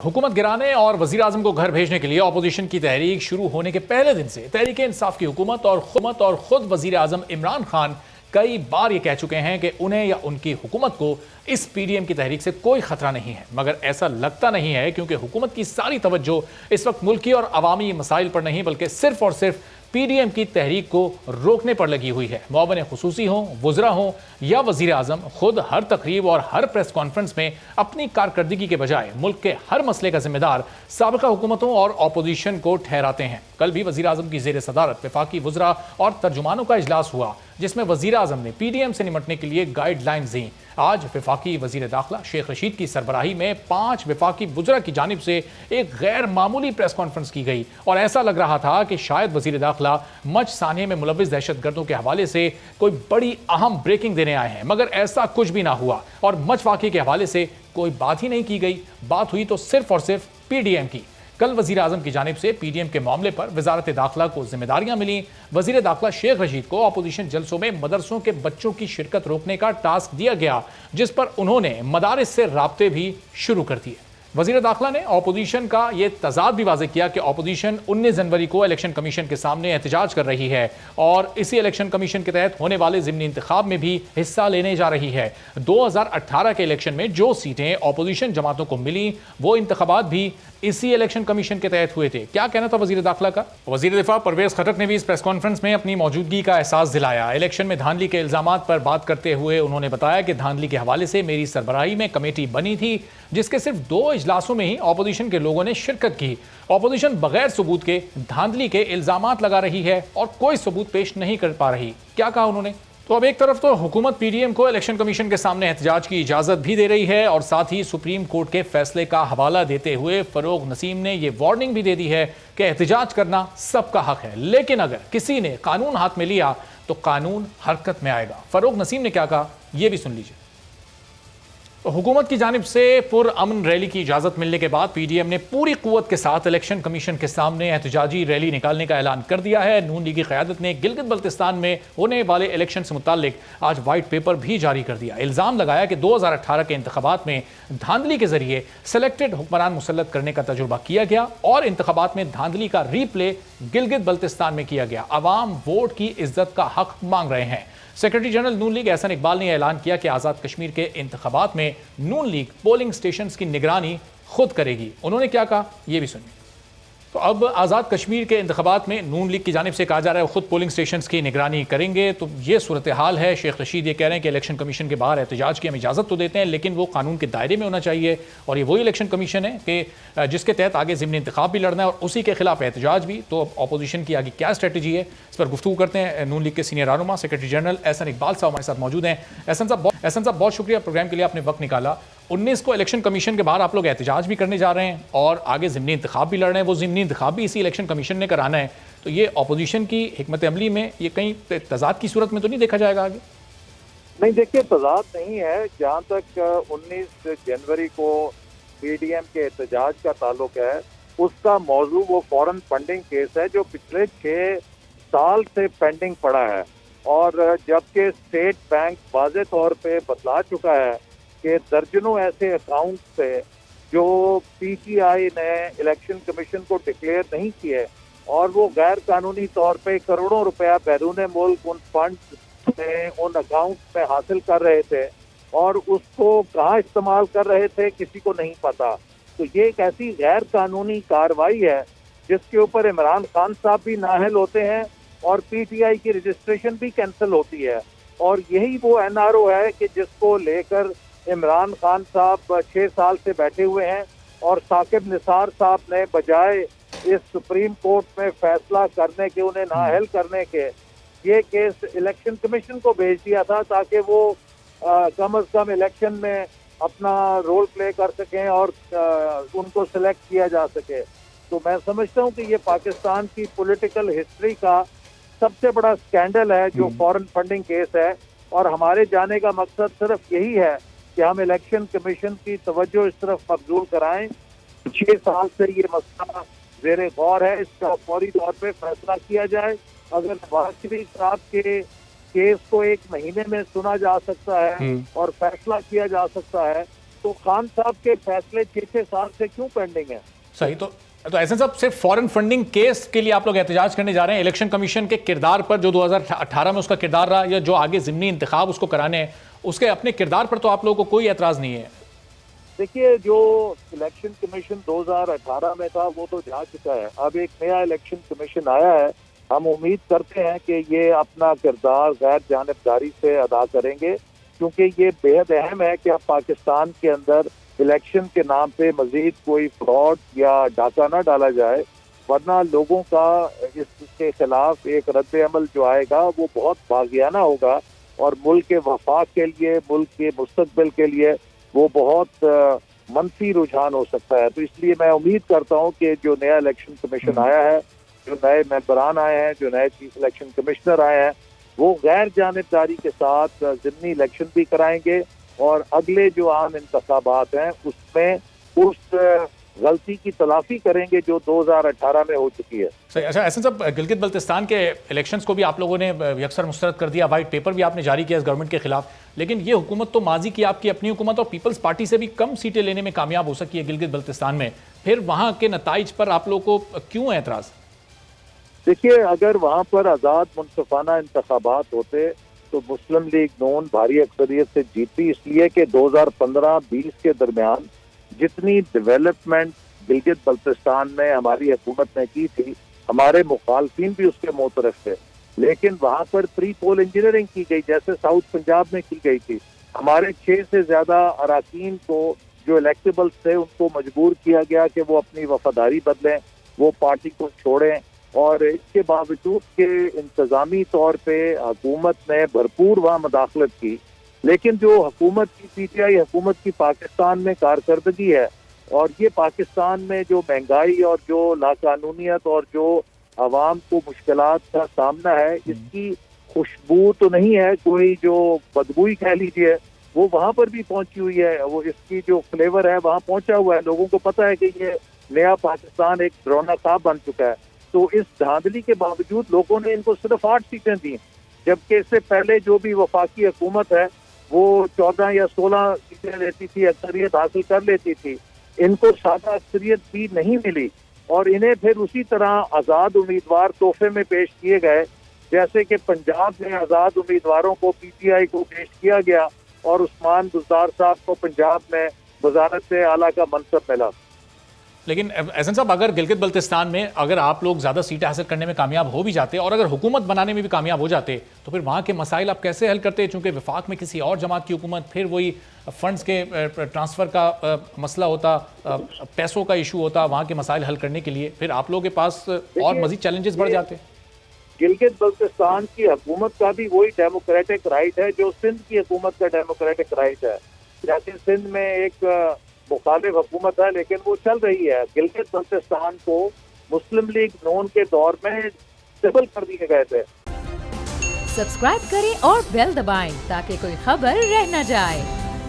हुकूमत गिराने और वजीर आजम को घर भेजने के लिए अपोजिशन की तहरीक शुरू होने के पहले दिन से तहरीक इंसाफ की हुकूमत और खुद वजीर आजम इमरान खान कई बार ये कह चुके हैं कि उन्हें या उनकी हुकूमत को इस पीडीएम की तहरीक से कोई खतरा नहीं है, मगर ऐसा लगता नहीं है क्योंकि हुकूमत की सारी तवज्जो इस वक्त मुल्की और अवामी मसाइल पर नहीं बल्कि सिर्फ और सिर्फ पीडीएम की तहरीक को रोकने पर लगी हुई है। मुआवन खुसूसी हों, वुज़रा हों या वज़ीर आज़म, खुद हर तकरीब और हर प्रेस कॉन्फ्रेंस में अपनी कारकर्दगी के बजाय मुल्क के हर मसले का जिम्मेदार साबिका हुकूमतों और अपोजिशन को ठहराते हैं। कल भी वज़ीर आज़म की ज़ेर सदारत वफाकी वुज़रा और तर्जुमानों का इजलास हुआ जिसमें वज़ीर आज़म ने पीडीएम से निपटने के लिए गाइडलाइंस दी। आज वफाकी वज़ीर दाखिला शेख रशीद की सरबराही में 5 वफाकी वुज़रा की जानिब से एक गैर मामूली प्रेस कॉन्फ्रेंस की गई और ऐसा लग रहा था कि शायद वज़ीर दाखिला मच सानिया में मुलविस दहशतगर्दों के हवाले से कोई बड़ी अहम ब्रेकिंग देने आए हैं, मगर ऐसा कुछ भी ना हुआ और मच वाक़े के हवाले से कोई बात ही नहीं की गई। बात हुई तो सिर्फ और सिर्फ पीडीएम की। कल वज़ीर आज़म की जानिब से पीडीएम के मामले पर वजारत दाखिला को जिम्मेदारियां मिली। वज़ीर दाखिला शेख रशीद को अपोजिशन जलसों में मदरसों के बच्चों की शिरकत रोकने का टास्क दिया गया, जिस पर उन्होंने मदारिस से राब्ते भी शुरू कर दिए। वज़ीर दाखिला ने अपोजिशन का यह तजाद भी वाज़ेह किया कि अपोजिशन 19 जनवरी को इलेक्शन कमीशन के सामने एहतजाज कर रही है और इसी इलेक्शन कमीशन के तहत होने वाले ज़िमनी इंतखाब में भी हिस्सा लेने जा रही है। 2018 के इलेक्शन में जो सीटें अपोजिशन जमातों को मिली वो इंतखाबात भी इसी इलेक्शन कमीशन के तहत हुए थे। क्या कहना था वज़ीर दाखिला का? वज़ीर दिफा परवेज़ खटक ने भी इस प्रेस कॉन्फ्रेंस में अपनी मौजूदगी का एहसास दिलाया। इलेक्शन में धांधली के इल्ज़ामात पर बात करते हुए उन्होंने बताया कि धांधली के हवाले से मेरी सरबराही में कमेटी बनी थी जिसके सिर्फ 2 इजलासों में ही अपोजिशन के लोगों ने शिरकत की। अपोजिशन बगैर सबूत के धांधली के इल्ज़ामात लगा रही है और कोई सबूत पेश नहीं कर पा रही। क्या कहा उन्होंने? तो अब एक तरफ तो हुकूमत पीडीएम को इलेक्शन कमीशन के सामने एहतजाज की इजाज़त भी दे रही है और साथ ही सुप्रीम कोर्ट के फैसले का हवाला देते हुए फरोग नसीम ने यह वार्निंग भी दे दी है कि एहतजाज करना सबका हक है, लेकिन अगर किसी ने कानून हाथ में लिया तो कानून हरकत में आएगा। फरोग नसीम ने क्या कहा, यह भी सुन लीजिए। हुकूमत की जानिब से पुरअमन रैली की इजाज़त मिलने के बाद पीडीएम ने पूरी कुव्वत के साथ इलेक्शन कमीशन के सामने एहतजाजी रैली निकालने का ऐलान कर दिया है। नून लीग की क़यादत ने गिलगित बल्तिस्तान में होने वाले इलेक्शन से मुताल्लिक आज वाइट पेपर भी जारी कर दिया। इल्ज़ाम लगाया कि 2018 के इंतखाबात में धांधली के जरिए सेलेक्टेड हुक्मरान मुसल्लत करने का तजुर्बा किया गया और इंतखाबात में धांधली का रीप्ले गिलगित बल्तिस्तान में किया गया। अवाम वोट की इज्जत का हक मांग रहे हैं। सेक्रेटरी जनरल नून लीग एहसन इकबाल ने ऐलान किया कि आज़ाद कश्मीर के इंतखाबात में नून लीग पोलिंग स्टेशंस की निगरानी खुद करेगी। उन्होंने क्या कहा, यह भी सुनिए। तो अब आज़ाद कश्मीर के इंतखाबात में नून लीग की जानिब से कहा जा रहा है वो खुद पोलिंग स्टेशंस की निगरानी करेंगे। तो ये सूरत हाल है। शेख रशीद ये कह रहे हैं कि इलेक्शन कमीशन के बाहर एहतजाज की हम इजाज़त तो देते हैं लेकिन वो कानून के दायरे में होना चाहिए और ये वही इलेक्शन कमीशन है कि जिसके तहत आगे ज़िमनी इंतखाब भी लड़ना है और उसी के खिलाफ एहतजाज भी। तो अपोजिशन की आगे क्या स्ट्रेटजी है, इस पर गुफ्तगू करते हैं। नून लीग के सीनियर रहनुमा सेक्रेटरी जनरल एहसन इकबाल साहब हमारे साथ मौजूद हैं। एहसन साहब बहुत शुक्रिया प्रोग्राम के लिए, आपने वक्त निकाला। 19 को इलेक्शन कमीशन के बाहर आप लोग एहतजाज भी करने जा रहे हैं और आगे ज़िमनी इंतखाब भी लड़ रहे हैं, वो ज़िमनी इंतखाब भी इसी इलेक्शन कमीशन ने कराना है। तो ये अपोजिशन की हिकमत अमली में ये कहीं तजाद की सूरत में तो नहीं देखा जाएगा आगे? नहीं, देखिए तजाद नहीं है। जहाँ तक 19 जनवरी को पीडीएम के एहतजाज का ताल्लुक है उसका मौजू वो फॉरेन फंडिंग केस है जो पिछले 6 साल से पेंडिंग पड़ा है और जबकि स्टेट बैंक वाज़े तौर पे बतला चुका है कि दर्जनों ऐसे अकाउंट थे जो पीटीआई ने इलेक्शन कमीशन को डिक्लेयर नहीं किए और वो गैर कानूनी तौर पे करोड़ों रुपया बैरून मुल्क उन फंड में उन अकाउंट में हासिल कर रहे थे और उसको कहाँ इस्तेमाल कर रहे थे किसी को नहीं पता। तो ये एक ऐसी गैर कानूनी कार्रवाई है जिसके ऊपर इमरान खान साहब भी नाअहल होते हैं और पीटीआई की रजिस्ट्रेशन भी कैंसिल होती है और यही वो एनआरओ है कि जिसको लेकर इमरान खान साहब 6 साल से बैठे हुए हैं और साकिब निसार साहब ने बजाय इस सुप्रीम कोर्ट में फैसला करने के, उन्हें नाअहल करने के, ये केस इलेक्शन कमीशन को भेज दिया था ताकि वो कम से कम इलेक्शन में अपना रोल प्ले कर सकें और उनको सिलेक्ट किया जा सके। तो मैं समझता हूँ कि ये पाकिस्तान की पॉलिटिकल हिस्ट्री का सबसे बड़ा स्कैंडल है जो फॉरेन फंडिंग केस है और हमारे जाने का मकसद सिर्फ यही है कि हम इलेक्शन कमीशन की तवज्जो इस तरफ मबजूल कराएं। 6 साल से ये मसला ज़ेर गौर है, इसका फौरी तौर पे फैसला किया जाए। अगर नवाज शरीफ साहब के केस को 1 महीने में सुना जा सकता है और फैसला किया जा सकता है تو خان صاحب کے فیصلے 6 سال سے کیوں پینڈنگ ہیں؟ صحیح. تو احسن صاحب صرف فورن فنڈنگ کیس کے لیے آپ لوگ احتجاج کرنے جا رہے ہیں؟ الیکشن کمیشن کے کردار پر جو 2018 میں اس کا کردار رہا یا جو آگے ضمنی انتخاب اس کو کرانے ہیں اس کے اپنے کردار پر تو آپ لوگوں کو کوئی اعتراض نہیں ہے؟ دیکھیے جو الیکشن کمیشن 2018 میں تھا وہ تو جا چکا ہے. اب ایک نیا الیکشن کمیشن آیا ہے. ہم امید کرتے ہیں کہ یہ اپنا کردار غیر جانبداری سے ادا کریں گے، کیونکہ یہ بے حد اہم ہے کہ اب پاکستان کے اندر الیکشن کے نام پہ مزید کوئی فراڈ یا ڈاکہ نہ ڈالا جائے، ورنہ لوگوں کا اس کے خلاف ایک رد عمل جو آئے گا وہ بہت باغیانہ ہوگا اور ملک کے وفاق کے لیے، ملک کے مستقبل کے لیے وہ بہت منفی رجحان ہو سکتا ہے. تو اس لیے میں امید کرتا ہوں کہ جو نیا الیکشن کمیشن آیا ہے، جو نئے ممبران آئے ہیں، جو نئے چیف الیکشن کمشنر آئے ہیں، وہ غیر جانبداری کے ساتھ ضمنی الیکشن بھی کرائیں گے اور اگلے جو عام انتخابات ہیں اس میں اس غلطی کی تلافی کریں گے جو 2018 میں ہو چکی ہے. صحیح. اچھا احسن صاحب، گلگت بلتستان کے الیکشنز کو بھی آپ لوگوں نے یکسر مسترد کر دیا، وائٹ پیپر بھی آپ نے جاری کیا اس گورنمنٹ کے خلاف، لیکن یہ حکومت تو ماضی کی آپ کی اپنی حکومت اور پیپلز پارٹی سے بھی کم سیٹیں لینے میں کامیاب ہو سکی ہے گلگت بلتستان میں. پھر وہاں کے نتائج پر آپ لوگوں کو کیوں اعتراض؟ دیکھیے اگر وہاں پر آزاد منصفانہ انتخابات ہوتے تو مسلم لیگ نون بھاری اکثریت سے جیتی، اس لیے کہ 2015-20 کے درمیان جتنی ڈیولپمنٹ گلگت بلتستان میں ہماری حکومت نے کی تھی، ہمارے مخالفین بھی اس کے معترف تھے، لیکن وہاں پر پری پول انجینئرنگ کی گئی جیسے ساؤتھ پنجاب میں کی گئی تھی. ہمارے 6 سے زیادہ اراکین کو جو الیکٹیبلز تھے ان کو مجبور کیا گیا کہ وہ اپنی وفاداری بدلیں، وہ پارٹی کو چھوڑیں، اور اس کے باوجود کہ انتظامی طور پہ حکومت نے بھرپور وہاں مداخلت کی، لیکن جو حکومت کی پی ٹی آئی حکومت کی پاکستان میں کارکردگی ہے اور یہ پاکستان میں جو مہنگائی اور جو لاقانونیت اور جو عوام کو مشکلات کا سامنا ہے، اس کی خوشبو تو نہیں ہے، کوئی جو بدبوئی کہہ لیجیے وہ وہاں پر بھی پہنچی ہوئی ہے، وہ اس کی جو فلیور ہے وہاں پہنچا ہوا ہے. لوگوں کو پتہ ہے کہ یہ نیا پاکستان ایک ڈرونا خواب بن چکا ہے. تو اس دھاندلی کے باوجود لوگوں نے ان کو صرف 8 سیٹیں دی، جبکہ اس سے پہلے جو بھی وفاقی حکومت ہے وہ 14 یا 16 سیٹیں لیتی تھی، اکثریت حاصل کر لیتی تھی. ان کو سادہ اکثریت بھی نہیں ملی اور انہیں پھر اسی طرح آزاد امیدوار تحفے میں پیش کیے گئے، جیسے کہ پنجاب میں آزاد امیدواروں کو پی ٹی آئی کو پیش کیا گیا اور عثمان بزدار صاحب کو پنجاب میں وزارت اعلیٰ کا منصب ملا. لیکن احسن صاحب اگر گلگت بلتستان میں اگر آپ لوگ زیادہ سیٹیں حاصل کرنے میں کامیاب ہو بھی جاتے اور اگر حکومت بنانے میں بھی کامیاب ہو جاتے تو پھر وہاں کے مسائل آپ کیسے حل کرتے؟ چونکہ وفاق میں کسی اور جماعت کی حکومت، پھر وہی فنڈز کے ٹرانسفر کا مسئلہ ہوتا، پیسوں کا ایشو ہوتا وہاں کے مسائل حل کرنے کے لیے، پھر آپ لوگوں کے پاس اور مزید چیلنجز بڑھ جاتے. گلگت بلتستان کی حکومت کا بھی وہی ڈیموکریٹک رائٹ ہے جو سندھ کی حکومت کا ڈیموکریٹک رائٹ ہے. جیسے سندھ میں ایک مخالف حکومت ہے لیکن وہ چل رہی ہے. گلگت بلتستان کو مسلم لیگ نون کے دور میں ڈسیبل کر دیے گئے تھے. سبسکرائب کریں اور بیل دبائیں تاکہ کوئی خبر رہ نہ جائے.